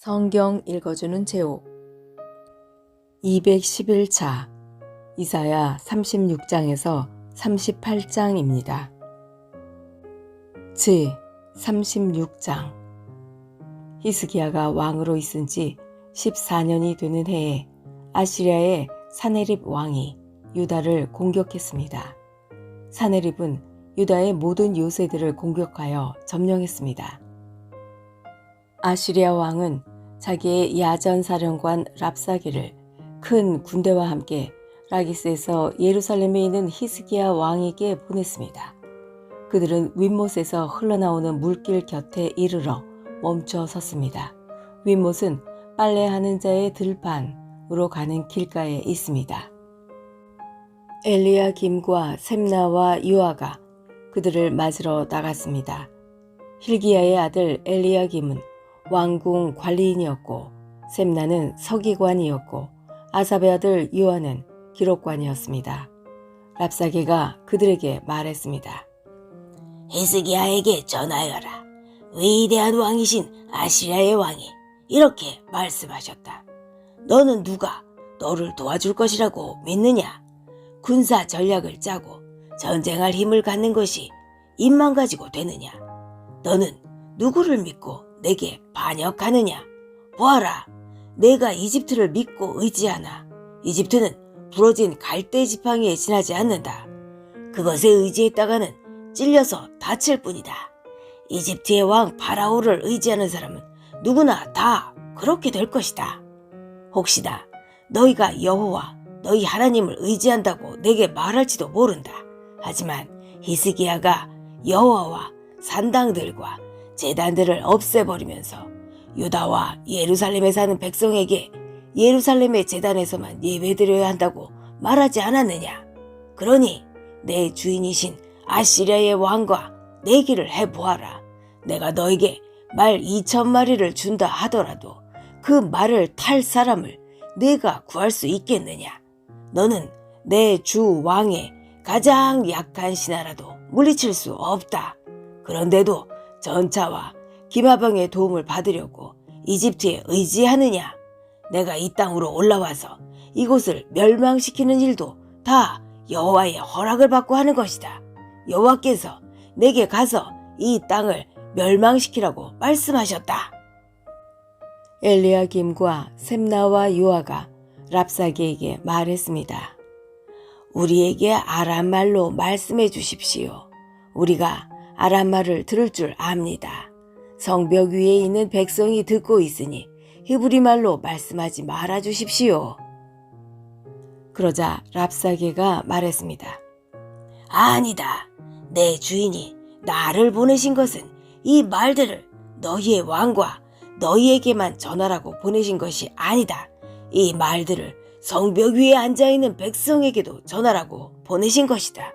성경 읽어주는 제목 211차 이사야 36장에서 38장입니다. 제 36장 히스기야가 왕으로 있은 지 14년이 되는 해에 아시리아의 사네립 왕이 유다를 공격했습니다. 사네립은 유다의 모든 요새들을 공격하여 점령했습니다. 아시리아 왕은 자기의 야전사령관 랍사게를 큰 군대와 함께 라기스에서 예루살렘에 있는 히스기야 왕에게 보냈습니다. 그들은 윗못에서 흘러나오는 물길 곁에 이르러 멈춰 섰습니다. 윗못은 빨래하는 자의 들판으로 가는 길가에 있습니다. 엘리야김과 셈나와 유아가 그들을 맞으러 나갔습니다. hil기야의 아들 엘리야김은 왕궁 관리인이었고 셈나는 서기관이었고 아삽의 아들 요아는 기록관이었습니다. 랍사게가 그들에게 말했습니다. 히스기야에게 전하여라. 위대한 왕이신 아시리아의 왕이 이렇게 말씀하셨다. 너는 누가 너를 도와줄 것이라고 믿느냐? 군사 전략을 짜고 전쟁할 힘을 갖는 것이 입만 가지고 되느냐? 너는 누구를 믿고 내게 반역하느냐? 보아라, 내가 이집트를 믿고 의지하나 이집트는 부러진 갈대 지팡이에 지나지 않는다. 그것에 의지했다가는 찔려서 다칠 뿐이다. 이집트의 왕 파라오를 의지하는 사람은 누구나 다 그렇게 될 것이다. 혹시나 너희가 여호와 너희 하나님을 의지한다고 내게 말할지도 모른다. 하지만 히스기야가 여호와와 산당들과 제단들을 없애버리면서 유다와 예루살렘에 사는 백성에게 예루살렘의 제단에서만 예배드려야 한다고 말하지 않았느냐? 그러니 내 주인이신 아시리아의 왕과 내기를 해보아라. 내가 너에게 말 2,000마리를 준다 하더라도 그 말을 탈 사람을 내가 구할 수 있겠느냐? 너는 내 주 왕의 가장 약한 신하라도 물리칠 수 없다. 그런데도 전차와 기마병의 도움을 받으려고 이집트에 의지하느냐? 내가 이 땅으로 올라와서 이곳을 멸망시키는 일도 다 여호와의 허락을 받고 하는 것이다. 여호와께서 내게 가서 이 땅을 멸망시키라고 말씀하셨다. 엘리야김과 셈나와 요아가 랍사게에게 말했습니다. 우리에게 아람말로 말씀해 주십시오. 우리가 아람말을 들을 줄 압니다. 성벽 위에 있는 백성이 듣고 있으니 히브리말로 말씀하지 말아 주십시오. 그러자 랍사게가 말했습니다. 아니다. 내 주인이 나를 보내신 것은 이 말들을 너희의 왕과 너희에게만 전하라고 보내신 것이 아니다. 이 말들을 성벽 위에 앉아있는 백성에게도 전하라고 보내신 것이다.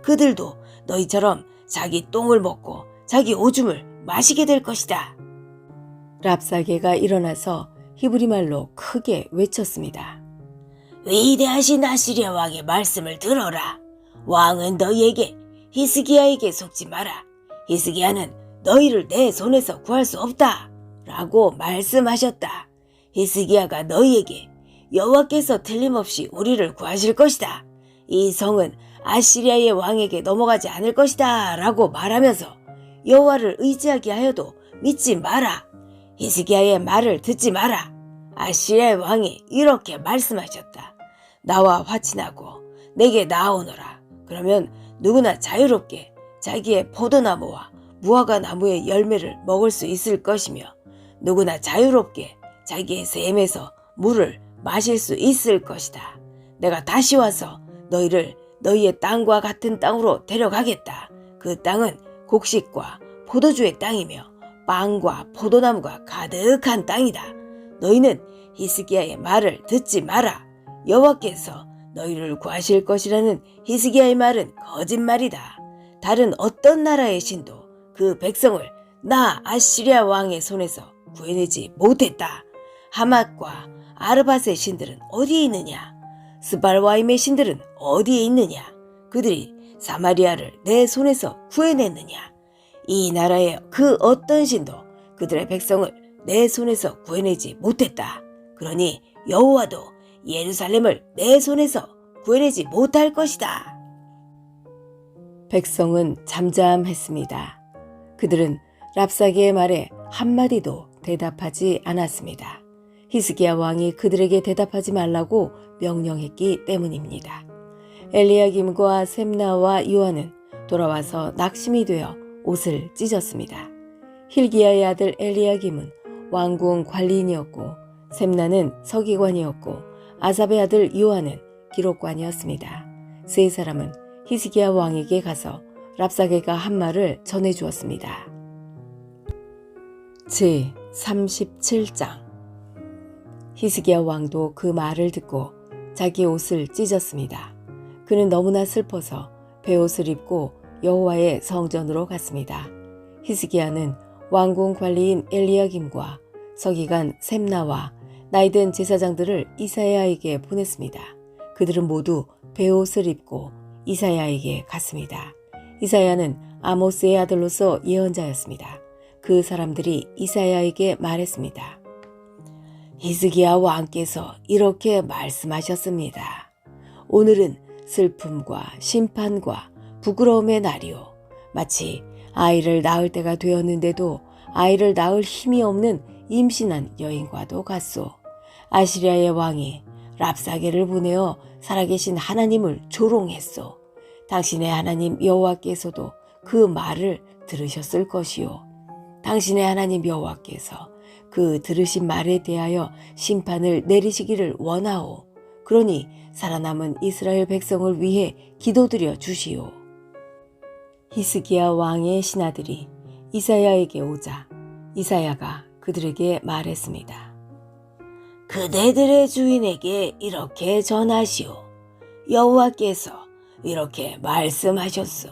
그들도 너희처럼 자기 똥을 먹고 자기 오줌을 마시게 될 것이다. 랍사게가 일어나서 히브리말로 크게 외쳤습니다. 위대하신 아시리아 왕의 말씀을 들어라. 왕은 너희에게 히스기야에게 속지 마라. 히스기야는 너희를 내 손에서 구할 수 없다. 라고 말씀하셨다. 히스기야가 너희에게 여호와께서 틀림없이 우리를 구하실 것이다. 이 성은 아시리아의 왕에게 넘어가지 않을 것이다. 라고 말하면서 여호와를 의지하게 하여도 믿지 마라. 히스기야의 말을 듣지 마라. 아시리아의 왕이 이렇게 말씀하셨다. 나와 화친하고 내게 나아오너라. 그러면 누구나 자유롭게 자기의 포도나무와 무화과 나무의 열매를 먹을 수 있을 것이며 누구나 자유롭게 자기의 샘에서 물을 마실 수 있을 것이다. 내가 다시 와서 너희를 너희의 땅과 같은 땅으로 데려가겠다. 그 땅은 곡식과 포도주의 땅이며 빵과 포도나무가 가득한 땅이다. 너희는 히스기야의 말을 듣지 마라. 여호와께서 너희를 구하실 것이라는 히스기야의 말은 거짓말이다. 다른 어떤 나라의 신도 그 백성을 나 아시리아 왕의 손에서 구해내지 못했다. 하맛과 아르밧의 신들은 어디에 있느냐? 스발와임의 신들은 어디에 있느냐? 그들이 사마리아를 내 손에서 구해냈느냐? 이 나라의 그 어떤 신도 그들의 백성을 내 손에서 구해내지 못했다. 그러니 여호와도 예루살렘을 내 손에서 구해내지 못할 것이다. 백성은 잠잠했습니다. 그들은 랍사게의 말에 한마디도 대답하지 않았습니다. 히스기야 왕이 그들에게 대답하지 말라고 명령했기 때문입니다. 엘리야김과 셈나와 요한은 돌아와서 낙심이 되어 옷을 찢었습니다. hil기야의 아들 엘리야김은 왕궁 관리인이었고 셈나는 서기관이었고 아삽의 아들 요한은 기록관이었습니다. 세 사람은 히스기야 왕에게 가서 랍사게가 한 말을 전해주었습니다. 제 37장 히스기야 왕도 그 말을 듣고 자기 옷을 찢었습니다. 그는 너무나 슬퍼서 베옷을 입고 여호와의 성전으로 갔습니다. 히스기야는 왕궁 관리인 엘리야김과 서기관 셈나와 나이든 제사장들을 이사야에게 보냈습니다. 그들은 모두 베옷을 입고 이사야에게 갔습니다. 이사야는 아모스의 아들로서 예언자였습니다. 그 사람들이 이사야에게 말했습니다. 히스기야 왕께서 이렇게 말씀하셨습니다. 오늘은 슬픔과 심판과 부끄러움의 날이요. 마치 아이를 낳을 때가 되었는데도 아이를 낳을 힘이 없는 임신한 여인과도 같소. 아시리아의 왕이 랍사게를 보내어 살아계신 하나님을 조롱했소. 당신의 하나님 여호와께서도 그 말을 들으셨을 것이요. 당신의 하나님 여호와께서 그 들으신 말에 대하여 심판을 내리시기를 원하오. 그러니 살아남은 이스라엘 백성을 위해 기도드려 주시오. 히스기야 왕의 신하들이 이사야에게 오자 이사야가 그들에게 말했습니다. 그대들의 주인에게 이렇게 전하시오. 여호와께서 이렇게 말씀하셨소.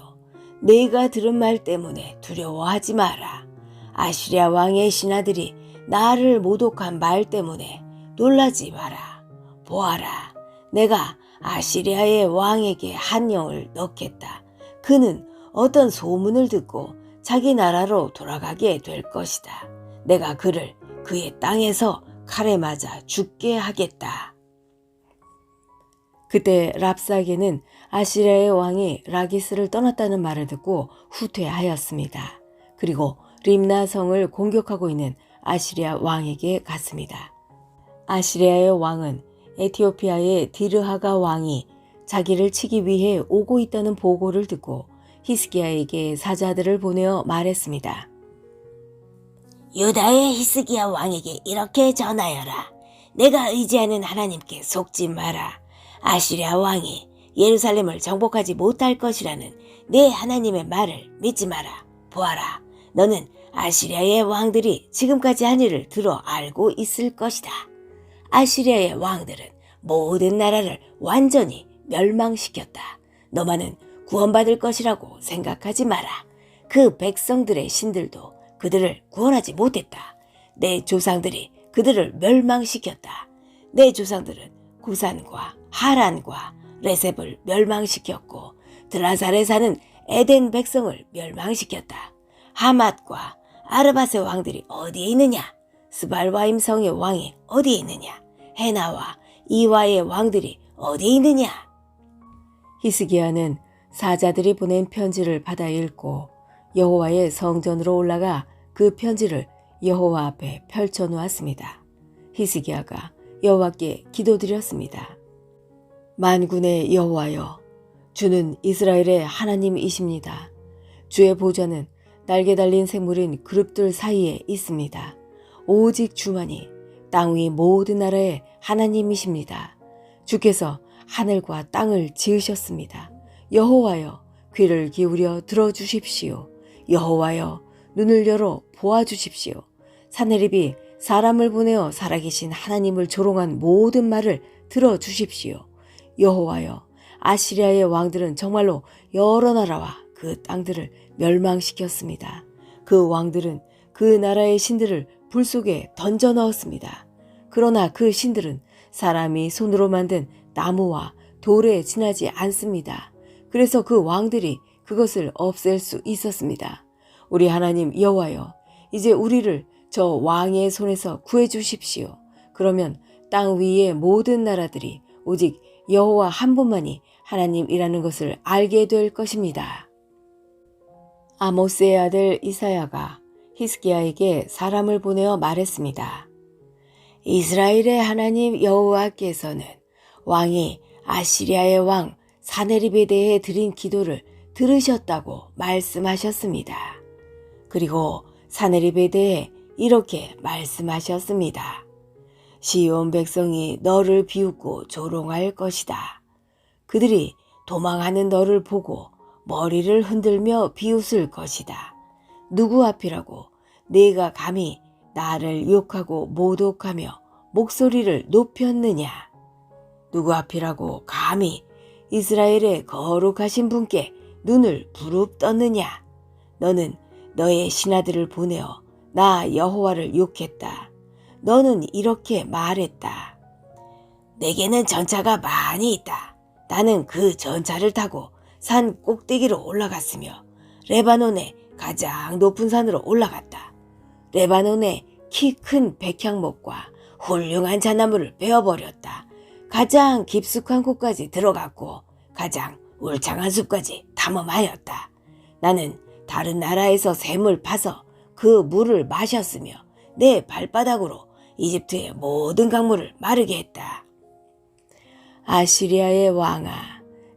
네가 들은 말 때문에 두려워하지 마라. 아시리아 왕의 신하들이 나를 모독한 말 때문에 놀라지 마라. 보아라, 내가 아시리아의 왕에게 한 영을 넣겠다. 그는 어떤 소문을 듣고 자기 나라로 돌아가게 될 것이다. 내가 그를 그의 땅에서 칼에 맞아 죽게 하겠다. 그때 랍사게는 아시리아의 왕이 라기스를 떠났다는 말을 듣고 후퇴하였습니다. 그리고 림나 성을 공격하고 있는 아시리아 왕에게 갔습니다. 아시리아의 왕은 에티오피아의 디르하가 왕이 자기를 치기 위해 오고 있다는 보고를 듣고 히스기야에게 사자들을 보내어 말했습니다. 유다의 히스기야 왕에게 이렇게 전하여라. 내가 의지하는 하나님께 속지 마라. 아시리아 왕이 예루살렘을 정복하지 못할 것이라는 내 하나님의 말을 믿지 마라. 보아라, 너는 아시리아의 왕들이 지금까지 한 일을 들어 알고 있을 것이다. 아시리아의 왕들은 모든 나라를 완전히 멸망시켰다. 너만은 구원받을 것이라고 생각하지 마라. 그 백성들의 신들도 그들을 구원하지 못했다. 내 조상들이 그들을 멸망시켰다. 내 조상들은 구산과 하란과 레셉을 멸망시켰고 드라살에 사는 에덴 백성을 멸망시켰다. 하맛과 아르밧의 왕들이 어디에 있느냐? 스발와임 성의 왕이 어디에 있느냐? 헤나와 이와의 왕들이 어디에 있느냐? 히스기야는 사자들이 보낸 편지를 받아 읽고 여호와의 성전으로 올라가 그 편지를 여호와 앞에 펼쳐 놓았습니다. 히스기야가 여호와께 기도드렸습니다. 만군의 여호와여, 주는 이스라엘의 하나님이십니다. 주의 보좌는 날개 달린 생물인 그룹들 사이에 있습니다. 오직 주만이 땅 위 모든 나라의 하나님이십니다. 주께서 하늘과 땅을 지으셨습니다. 여호와여, 귀를 기울여 들어주십시오. 여호와여, 눈을 열어 보아주십시오. 사내립이 사람을 보내어 살아계신 하나님을 조롱한 모든 말을 들어주십시오. 여호와여, 아시리아의 왕들은 정말로 여러 나라와 그 땅들을 멸망시켰습니다. 그 왕들은 그 나라의 신들을 불 속에 던져 넣었습니다. 그러나 그 신들은 사람이 손으로 만든 나무와 돌에 지나지 않습니다. 그래서 그 왕들이 그것을 없앨 수 있었습니다. 우리 하나님 여호와여, 이제 우리를 저 왕의 손에서 구해 주십시오. 그러면 땅 위의 모든 나라들이 오직 여호와 한 분만이 하나님이라는 것을 알게 될 것입니다. 아모스의 아들 이사야가 히스기야에게 사람을 보내어 말했습니다. 이스라엘의 하나님 여호와께서는 왕이 아시리아의 왕 사네립에 대해 드린 기도를 들으셨다고 말씀하셨습니다. 그리고 사네립에 대해 이렇게 말씀하셨습니다. 시온 백성이 너를 비웃고 조롱할 것이다. 그들이 도망하는 너를 보고 머리를 흔들며 비웃을 것이다. 누구 앞이라고 네가 감히 나를 욕하고 모독하며 목소리를 높였느냐? 누구 앞이라고 감히 이스라엘의 거룩하신 분께 눈을 부릅떴느냐? 너는 너의 신하들을 보내어 나 여호와를 욕했다. 너는 이렇게 말했다. 내게는 전차가 많이 있다. 나는 그 전차를 타고 산 꼭대기로 올라갔으며 레바논의 가장 높은 산으로 올라갔다. 레바논의 키 큰 백향목과 훌륭한 잣나무를 베어버렸다. 가장 깊숙한 곳까지 들어갔고 가장 울창한 숲까지 탐험하였다. 나는 다른 나라에서 샘을 파서 그 물을 마셨으며 내 발바닥으로 이집트의 모든 강물을 마르게 했다. 아시리아의 왕아,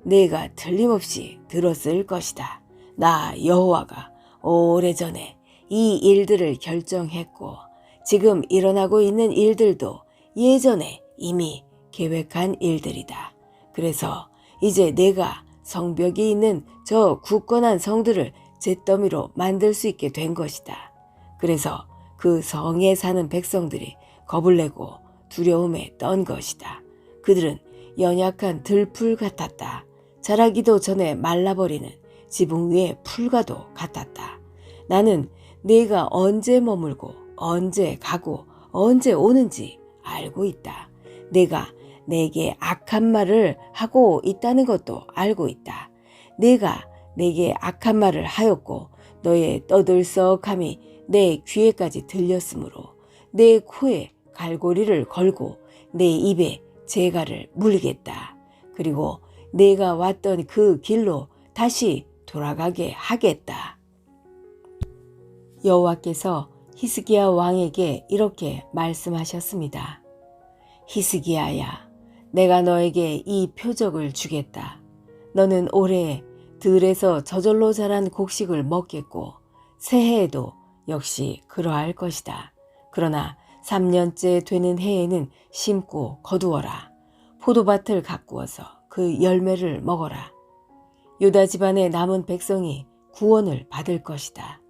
내가 틀림없이 들었을 것이다. 나 여호와가 오래전에 이 일들을 결정했고 지금 일어나고 있는 일들도 예전에 이미 계획한 일들이다. 그래서 이제 내가 성벽이 있는 저 굳건한 성들을 잿더미로 만들 수 있게 된 것이다. 그래서 그 성에 사는 백성들이 겁을 내고 두려움에 떤 것이다. 그들은 연약한 들풀 같았다. 자라기도 전에 말라버리는 지붕 위의 풀과도 같았다. 나는 네가 언제 머물고 언제 가고 언제 오는지 알고 있다. 내가 내게 악한 말을 하고 있다는 것도 알고 있다. 내가 내게 악한 말을 하였고 너의 떠들썩함이 내 귀에까지 들렸으므로 내 코에 갈고리를 걸고 내 입에 재갈을 물리겠다. 그리고 내가 왔던 그 길로 다시 돌아가게 하겠다. 여호와께서 히스기야 왕에게 이렇게 말씀하셨습니다. 히스기야야, 내가 너에게 이 표적을 주겠다. 너는 올해 들에서 저절로 자란 곡식을 먹겠고 새해에도 역시 그러할 것이다. 그러나 3년째 되는 해에는 심고 거두어라. 포도밭을 가꾸어서 그 열매를 먹어라. 유다 집안의 남은 백성이 구원을 받을 것이다.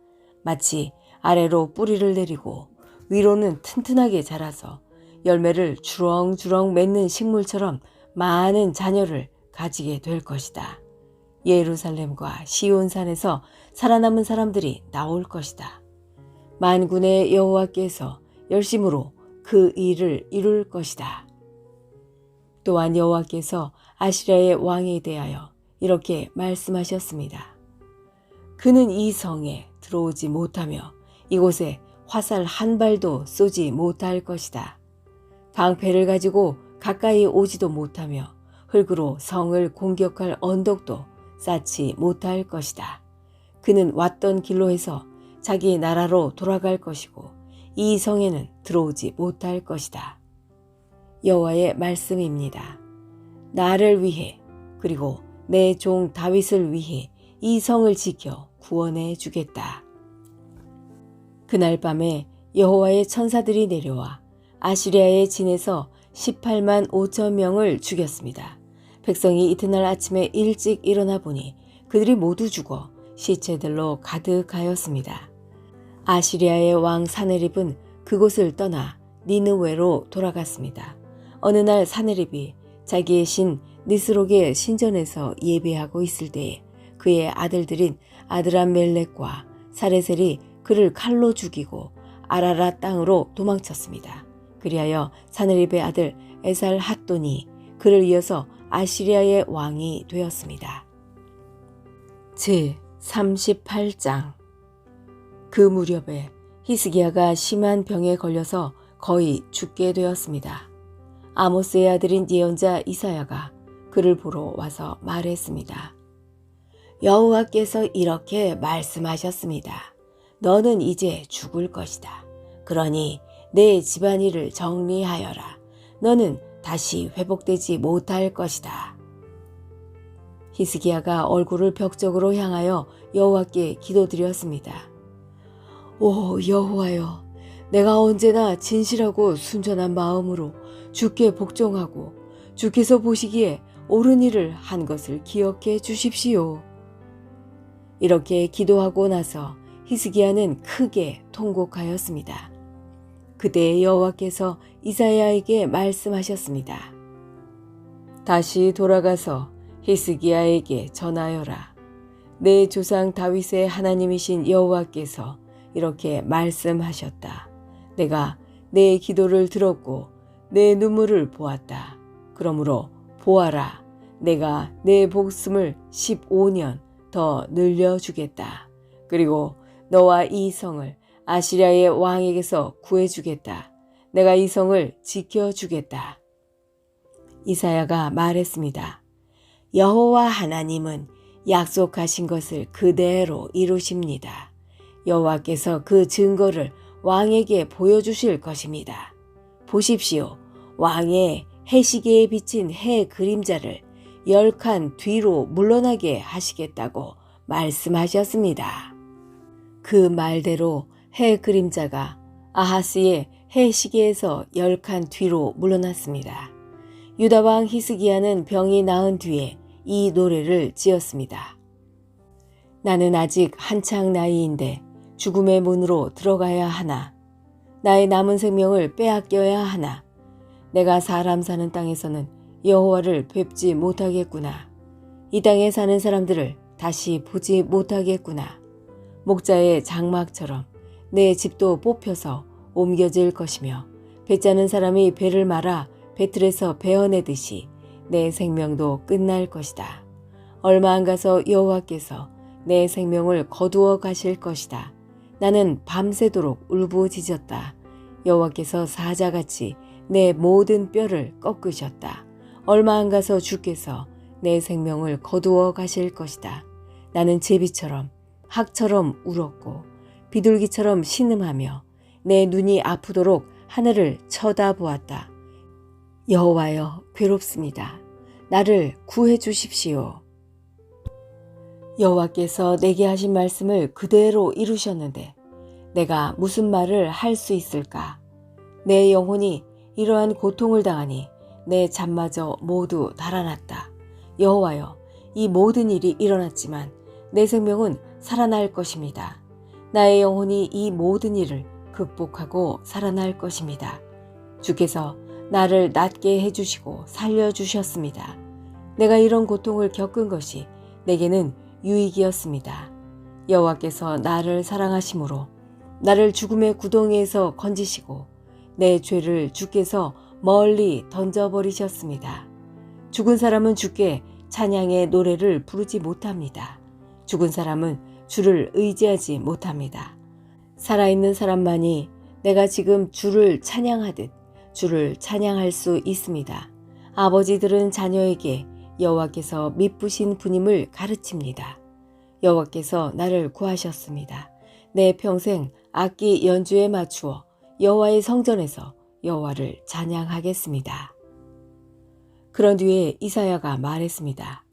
마치 아래로 뿌리를 내리고 위로는 튼튼하게 자라서 열매를 주렁주렁 맺는 식물처럼 많은 자녀를 가지게 될 것이다. 예루살렘과 시온산에서 살아남은 사람들이 나올 것이다. 만군의 여호와께서 열심으로 그 일을 이룰 것이다. 또한 여호와께서 아시리아의 왕에 대하여 이렇게 말씀하셨습니다. 그는 이 성에 들어오지 못하며 이곳에 화살 한 발도 쏘지 못할 것이다. 방패를 가지고 가까이 오지도 못하며 흙으로 성을 공격할 언덕도 쌓지 못할 것이다. 그는 왔던 길로 해서 자기 나라로 돌아갈 것이고 이 성에는 들어오지 못할 것이다. 여호와의 말씀입니다. 나를 위해 그리고 내 종 다윗을 위해 이 성을 지켜 구원해 주겠다. 그날 밤에 여호와의 천사들이 내려와 아시리아의 진에서 18만 5천 명을 죽였습니다. 백성이 이튿날 아침에 일찍 일어나 보니 그들이 모두 죽어 시체들로 가득하였습니다. 아시리아의 왕 사네립은 그곳을 떠나 니느웨로 돌아갔습니다. 어느 날 사네립이 자기의 신 니스록의 신전에서 예배하고 있을 때에 그의 아들들인 아드람멜렉과 사레셀이 그를 칼로 죽이고 아라라 땅으로 도망쳤습니다. 그리하여 사네립의 아들 에살핫돈이 그를 이어서 아시리아의 왕이 되었습니다. 제 38장. 그 무렵에 히스기야가 심한 병에 걸려서 거의 죽게 되었습니다. 아모스의 아들인 예언자 이사야가 그를 보러 와서 말했습니다. 여호와께서 이렇게 말씀하셨습니다. 너는 이제 죽을 것이다. 그러니 내 집안일을 정리하여라. 너는 다시 회복되지 못할 것이다. 히스기야가 얼굴을 벽 쪽으로 향하여 여호와께 기도드렸습니다. 오 여호와여, 내가 언제나 진실하고 순전한 마음으로 주께 복종하고 주께서 보시기에 옳은 일을 한 것을 기억해 주십시오. 이렇게 기도하고 나서 히스기야는 크게 통곡하였습니다. 그때 여호와께서 이사야에게 말씀하셨습니다. 다시 돌아가서 히스기야에게 전하여라. 내 조상 다윗의 하나님이신 여호와께서 이렇게 말씀하셨다. 내가 내 기도를 들었고 내 눈물을 보았다. 그러므로 보아라. 내가 내 복음을 15년 더 늘려주겠다. 그리고 너와 이 성을 아시리아의 왕에게서 구해주겠다. 내가 이 성을 지켜주겠다. 이사야가 말했습니다. 여호와 하나님은 약속하신 것을 그대로 이루십니다. 여호와께서 그 증거를 왕에게 보여주실 것입니다. 보십시오. 왕의 해시계에 비친 해 그림자를 10칸 뒤로 물러나게 하시겠다고 말씀하셨습니다. 그 말대로 해 그림자가 아하스의 해시계에서 10칸 뒤로 물러났습니다. 유다왕 히스기야는 병이 나은 뒤에 이 노래를 지었습니다. 나는 아직 한창 나이인데 죽음의 문으로 들어가야 하나. 나의 남은 생명을 빼앗겨야 하나. 내가 사람 사는 땅에서는 여호와를 뵙지 못하겠구나. 이 땅에 사는 사람들을 다시 보지 못하겠구나. 목자의 장막처럼 내 집도 뽑혀서 옮겨질 것이며 배 짜는 사람이 배를 말아 배틀에서 베어내듯이 내 생명도 끝날 것이다. 얼마 안 가서 여호와께서 내 생명을 거두어 가실 것이다. 나는 밤새도록 울부짖었다. 여호와께서 사자같이 내 모든 뼈를 꺾으셨다. 얼마 안 가서 주께서 내 생명을 거두어 가실 것이다. 나는 제비처럼 학처럼 울었고 비둘기처럼 신음하며 내 눈이 아프도록 하늘을 쳐다보았다. 여호와여, 괴롭습니다. 나를 구해 주십시오. 여호와께서 내게 하신 말씀을 그대로 이루셨는데 내가 무슨 말을 할 수 있을까? 내 영혼이 이러한 고통을 당하니 내 잠마저 모두 달아났다. 여호와여, 이 모든 일이 일어났지만 내 생명은 살아날 것입니다. 나의 영혼이 이 모든 일을 극복하고 살아날 것입니다. 주께서 나를 낫게 해주시고 살려주셨습니다. 내가 이런 고통을 겪은 것이 내게는 유익이었습니다. 여호와께서 나를 사랑하심으로 나를 죽음의 구덩이에서 건지시고 내 죄를 주께서 멀리 던져버리셨습니다. 죽은 사람은 주께 찬양의 노래를 부르지 못합니다. 죽은 사람은 주를 의지하지 못합니다. 살아있는 사람만이 내가 지금 주를 찬양하듯 주를 찬양할 수 있습니다. 아버지들은 자녀에게 여호와께서 미쁘신 분임을 가르칩니다. 여호와께서 나를 구하셨습니다. 내 평생 악기 연주에 맞추어 여호와의 성전에서 여호와를 찬양하겠습니다. 그런 뒤에 이사야가 말했습니다.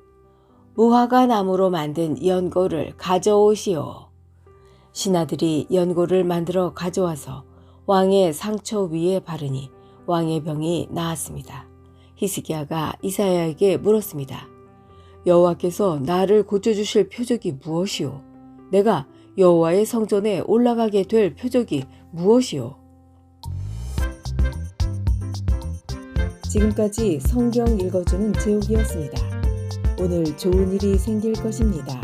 무화과 나무로 만든 연고를 가져오시오. 신하들이 연고를 만들어 가져와서 왕의 상처 위에 바르니 왕의 병이 나았습니다. 히스기야가 이사야에게 물었습니다. 여호와께서 나를 고쳐주실 표적이 무엇이오? 내가 여호와의 성전에 올라가게 될 표적이 무엇이오? 지금까지 성경 읽어주는 제옥이었습니다. 오늘 좋은 일이 생길 것입니다.